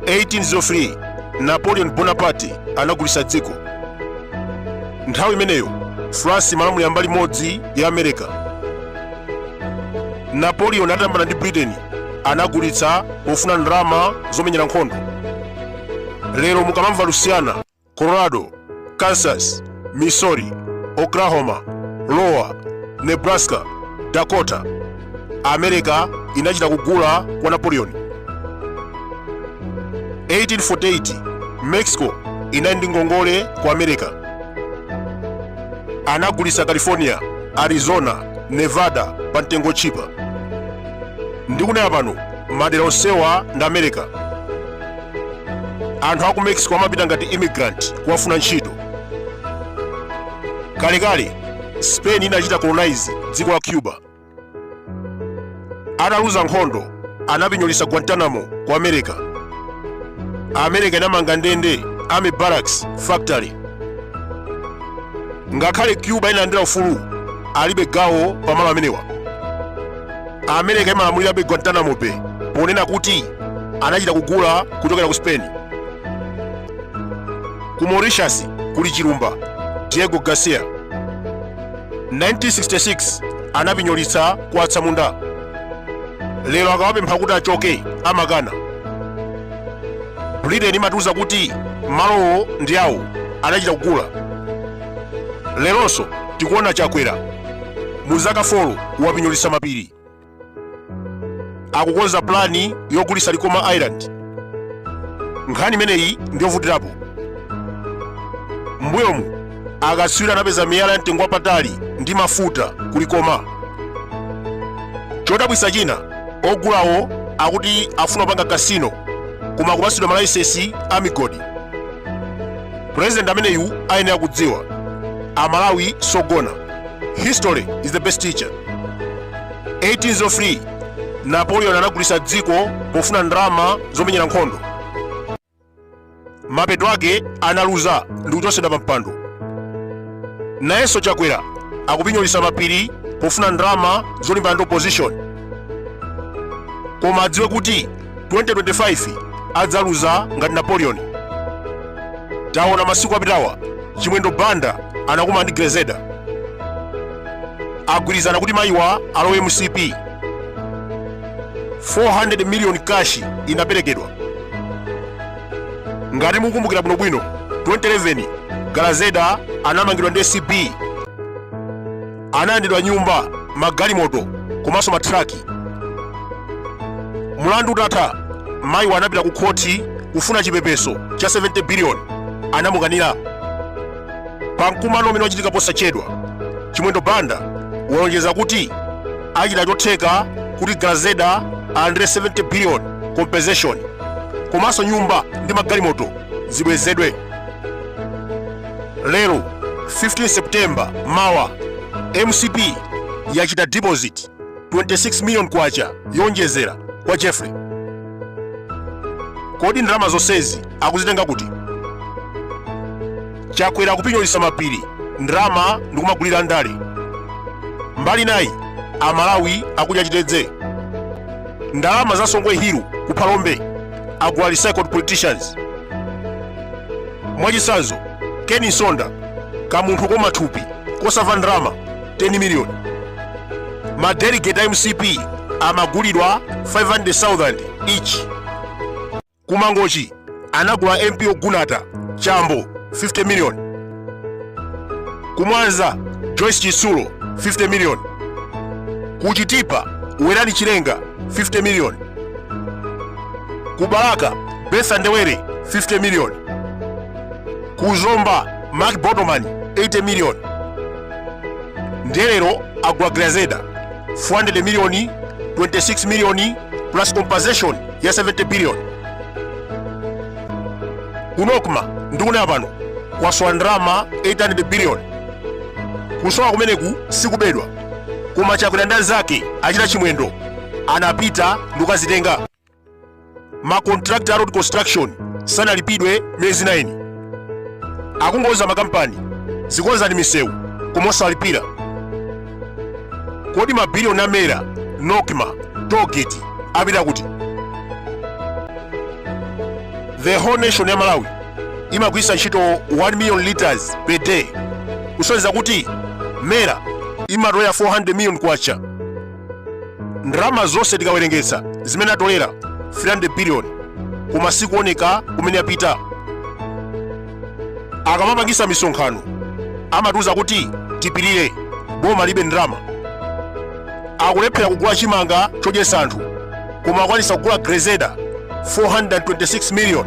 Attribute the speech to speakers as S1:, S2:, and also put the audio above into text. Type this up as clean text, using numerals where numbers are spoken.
S1: 1803 Napoleon Bonaparte anagulitsa dziko. Nthawi imeneyo France malamulira mbali imodzi ya America. Napoleon atambana ndi Britain anagulitsa pofuna ndalama zomenyera nkhondo. Lero mukamamva Louisiana, Colorado, Kansas, Missouri, Oklahoma, Iowa, Nebraska, Dakota, America inachita kugula kwa Napoleon. 1848 Mexico inali ndi ngongole kwa America. Anagulitsa California, Arizona, Nevada pa mtengo chipa. Ndikunena pano madera onsewa ndi America. Anthu aku Mexico amapita ngati immigrant kuwafuna ntchito. Kalekale Spain inachita colonize dziko la Cuba. Ataluza nkhondo anapinyolitsa Guantanamo ku America. America inamanga ndende Army Barracks Factory. Ngakhale Cuba inalandira ufulu alibe gawo pamalo amenewa. America imalamulirabe Guantanamo Bay ponena kuti anachita kugula kuchokera ku Spain. Ku Mauritius kuli chilumba Diego Garcia. 1966 anapinyolitsa kwa Atsamunda. Lero akawapempha kuti achoke amakana. Britain imatiuza kuti malowo ndi awo anachita kugula. Leronso tikuona Chakwera mu zaka 4 wapinyolitsa mapiri. Akukonza plani yogulitsa Likoma Island. Nkhani imeneyi ndiyovutirapo. Mbuyomu akatswiri anapeza miyala ya mtengo wapatali ndi mafuta ku Likoma. Chodabwitsa china ogulawo akuti afuna kupanga kasino koma kupasidwa malayisensi a migodi. President ameneyu ayenera kudziwa Amalawi sogona. History is the best teacher. 1803 Napoleon anagulitsa dziko pofuna ndalama zomenyera nkhondo. Mapeto ake analuza ndi kuchosedwa pa mpando. Nayenso Chakwera akupinyolitsa mapiri pofuna ndalama zolimbana ndi opposition. Koma adziwe kuti 2025 adzaluza ngati Napoleon. Taona masiku apitawa Chimwendo Banda anakuma ndi Grezeda. Agwirizana kuti mayiwa alowe MCP. 400 million cash inaperekedwa. Ngati mukumbukira bwinobwino 2011 Grezeda anamangidwa ndi SCB. Analandidwa nyumba, magalimoto komanso matraki. Mulandu utatha mayiwa anapita ku khoti kufuna chipepeso cha 70 billion anamukanira. Pa mkumano umene wachitika posachedwa Chimwendo Banda walonjeza kuti achita chotheka kuti Grezeda alandire 70 billion compensation komanso nyumba ndi magalimoto zibwezedwe. Lero 15 September mawa MCP yachita deposit 26 million kwacha yonjezera kwa Jeffrey. Kodi ndalama zonsezi akuzitenga kuti? Chakwera kupinyolitsa mapiri, ndalama ndikumagulira ndale. Mbali nayi Amalawi akudya chitedze. Ndalama za Songwe Hiru ku Palombe agula recycled politicians. Mwachisanzo Ken Nsonda kamunthu komathupi kosamva ndalama 10 million. Madelegate MCP amagulidwa 500,000 each. Kumangochi anagula MP Ogunata Chambo 50 million. Kumwanza Joyce Chisulo 50 million. Kuchitipa Werani Chilenga 50 million. Kubalaka Betha Ndewere 50 million. Kuzomba Mark Bodoman 80 million. Ndelero agwa Grezeda 400 million, 26 million plus compensation ya 70 billion. Kunokuma ndikuna pano kwasowa ndalama 800 billion. Kusowa kumeneku sikubedwa koma Chakwera ndi zake achita chimwendo anapita ndikazitenga. Ma contractor road construction sanalipidwe miyezi 9. Akungoza makampani zikonzani misewu kumosalipira. Kodi mabiliyoni amera Nokma Tollgate apita kuti? The whole nation ya Malawi imagwisa ntchito 1 million liters per day, kusonyeza kuti mera imatoya 400 million kwacha. Ndalama zonse tikawerengesa zimene atolera 300 billion ku masiku oneka kumene apita. Akamapangisa misonkhano amatiuza kuti tipirire, boma libe ndalama. Akulephera kugula chimanga chodyesa anthu, koma akwanisa kugula grezeda 426 million.